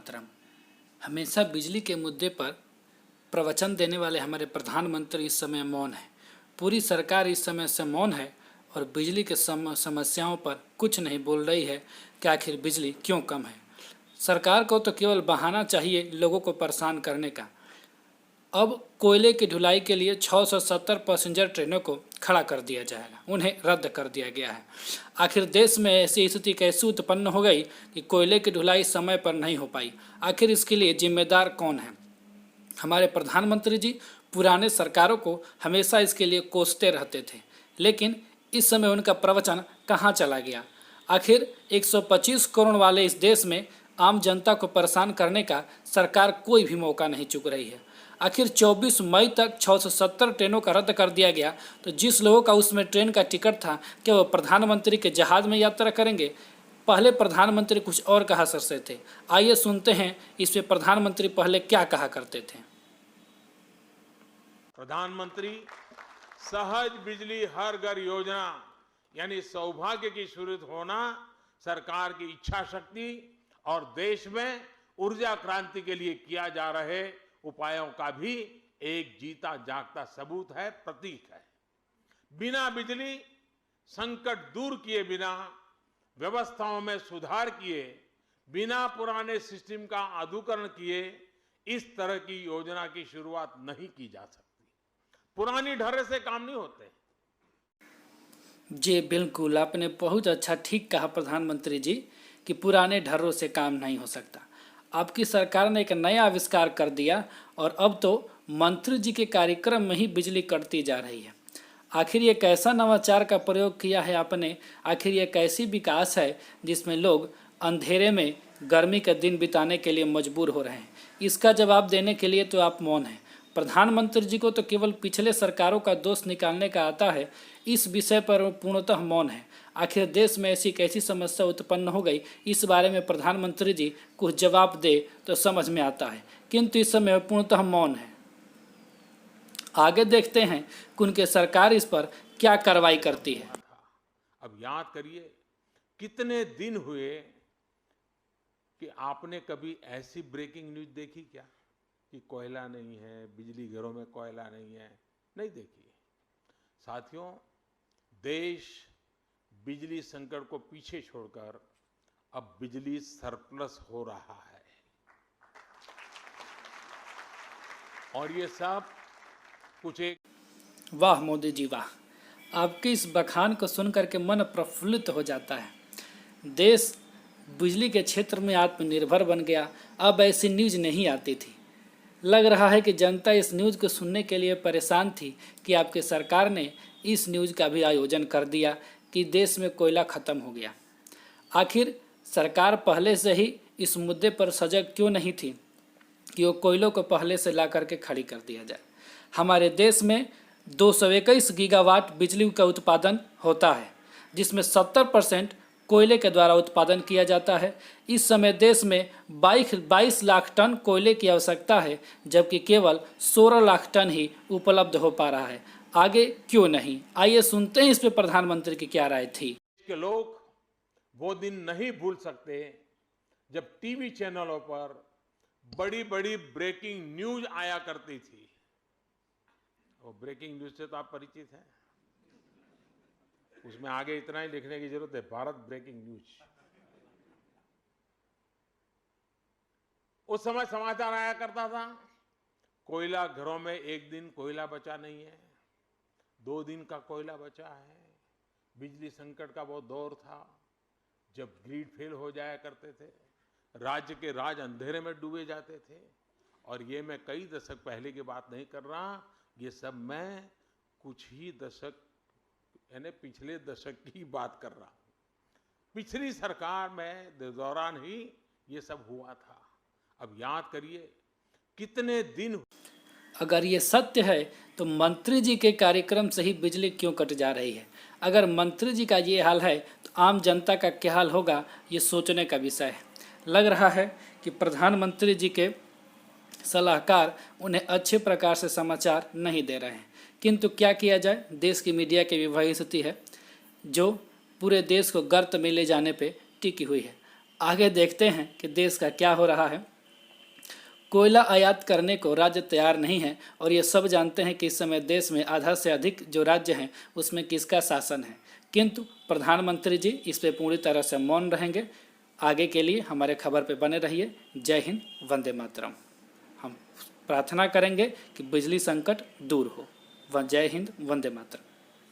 मातरम। हमेशा बिजली के मुद्दे पर प्रवचन देने वाले हमारे प्रधानमंत्री इस समय मौन है। पूरी सरकार इस समय से मौन है और बिजली के समस्याओं पर कुछ नहीं बोल रही है कि आखिर बिजली क्यों कम है। सरकार को तो केवल बहाना चाहिए लोगों को परेशान करने का। अब कोयले की ढुलाई के लिए 670 पैसेंजर ट्रेनों को खड़ा कर दिया जाएगा, उन्हें रद्द कर दिया गया है। आखिर देश में ऐसी स्थिति कैसे उत्पन्न हो गई कि कोयले की ढुलाई समय पर नहीं हो पाई? आखिर इसके लिए जिम्मेदार कौन है? हमारे प्रधानमंत्री जी पुराने सरकारों को हमेशा इसके लिए कोसते रहते थे, लेकिन इस समय उनका प्रवचन कहाँ चला गया? आखिर 125 करोड़ वाले इस देश में आम जनता को परेशान करने का सरकार कोई भी मौका नहीं चूक रही है। आखिर 24 मई तक 670 ट्रेनों का रद्द कर दिया गया, तो जिस लोगों का उसमें ट्रेन का टिकट था क्या वो प्रधानमंत्री के जहाज में यात्रा करेंगे? पहले प्रधानमंत्री कुछ और कहा करते थे। आइए सुनते हैं इस पे प्रधानमंत्री पहले क्या कहा करते थे। प्रधानमंत्री सहज बिजली हर घर योजना यानी सौभाग्य की शुरू होना सरकार की इच्छा शक्ति और देश में ऊर्जा क्रांति के लिए किया जा रहे उपायों का भी एक जीता जागता सबूत है, प्रतीक है। बिना बिजली संकट दूर किए बिना, व्यवस्थाओं में सुधार किए बिना, पुराने सिस्टम का आधुनिकीकरण किए इस तरह की योजना की शुरुआत नहीं की जा सकती। पुरानी ढर्रे से काम नहीं होते। जी बिल्कुल, आपने बहुत अच्छा ठीक कहा प्रधानमंत्री जी कि पुराने ढर्रों से काम नहीं हो सकता। आपकी सरकार ने एक नया आविष्कार कर दिया और अब तो मंत्री जी के कार्यक्रम में ही बिजली कटती जा रही है। आखिर ये कैसा नवाचार का प्रयोग किया है आपने? आखिर ये कैसी विकास है जिसमें लोग अंधेरे में गर्मी के दिन बिताने के लिए मजबूर हो रहे हैं? इसका जवाब देने के लिए तो आप मौन हैं। प्रधानमंत्री जी को तो केवल पिछले सरकारों का दोष निकालने का आता है, इस विषय पर पूर्णतः मौन है। आखिर देश में ऐसी कैसी समस्या उत्पन्न हो गई, इस बारे में प्रधानमंत्री जी कुछ जवाब दे तो समझ में आता है, किंतु इस समय पूर्णतः मौन है। आगे देखते हैं कि उनकी सरकार इस पर क्या कार्रवाई करती है। अब याद करिए, कितने दिन हुए कि आपने कभी ऐसी ब्रेकिंग न्यूज देखी क्या कि कोयला नहीं है, बिजली घरों में कोयला नहीं है? नहीं देखी। साथियों, देश बिजली संकट को पीछे छोड़कर अब बिजली सरप्लस हो रहा है और ये सब कुछ एक। वाह मोदी जी वाह, आपके इस बखान को सुनकर के मन प्रफुल्लित हो जाता है। देश बिजली के क्षेत्र में आत्मनिर्भर बन गया। अब ऐसी न्यूज नहीं आती थी। लग रहा है कि जनता इस न्यूज़ को सुनने के लिए परेशान थी कि आपकी सरकार ने इस न्यूज़ का भी आयोजन कर दिया कि देश में कोयला ख़त्म हो गया। आखिर सरकार पहले से ही इस मुद्दे पर सजग क्यों नहीं थी कि वो कोयलों को पहले से ला करके खड़ी कर दिया जाए? हमारे देश में 221 गीगावाट बिजली का उत्पादन होता है, जिसमें 70% कोयले के द्वारा उत्पादन किया जाता है। इस समय देश में 22 लाख टन कोयले की आवश्यकता है, जबकि केवल 16 लाख टन ही उपलब्ध हो पा रहा है। आगे क्यों नहीं? आइए सुनते हैं इस पे प्रधानमंत्री की क्या राय थी। के लोग वो दिन नहीं भूल सकते जब टीवी चैनलों पर बड़ी बड़ी ब्रेकिंग न्यूज आया करती थी। वो ब्रेकिंग न्यूज से तो आप परिचित हैं। उसमें आगे इतना ही लिखने की जरूरत है, भारत ब्रेकिंग न्यूज। उस समय समाचार आया करता था, कोयला घरों में एक दिन कोयला बचा नहीं है, 2 दिन का कोयला बचा है। बिजली संकट का वो दौर था जब ग्रिड फेल हो जाया करते थे, राज्य के राज अंधेरे में डूबे जाते थे। और ये मैं कई दशक पहले की बात नहीं कर रहा, ये सब मैं कुछ ही दशक यानी पिछले दशक की बात कर रहा हूं। पिछली सरकार में दौरान ही ये सब हुआ था। अब याद करिए कितने दिन। अगर ये सत्य है तो मंत्री जी के कार्यक्रम से ही बिजली क्यों कट जा रही है? अगर मंत्री जी का ये हाल है तो आम जनता का क्या हाल होगा, ये सोचने का विषय है। लग रहा है कि प्रधानमंत्री जी के सलाहकार उन्हें अच्छे प्रकार से समाचार नहीं दे रहे हैं, किंतु क्या किया जाए, देश की मीडिया की भी वही स्थिति है जो पूरे देश को गर्त में ले जाने पे टिकी हुई है। आगे देखते हैं कि देश का क्या हो रहा है। कोयला आयात करने को राज्य तैयार नहीं है और ये सब जानते हैं कि इस समय देश में आधा से अधिक जो राज्य हैं उसमें किसका शासन है, किंतु प्रधानमंत्री जी इस पे पूरी तरह से मौन रहेंगे। आगे के लिए हमारे खबर पे बने रहिए। जय हिंद, वंदे मातरम। हम प्रार्थना करेंगे कि बिजली संकट दूर हो। जय हिंद, वंदे मातरम।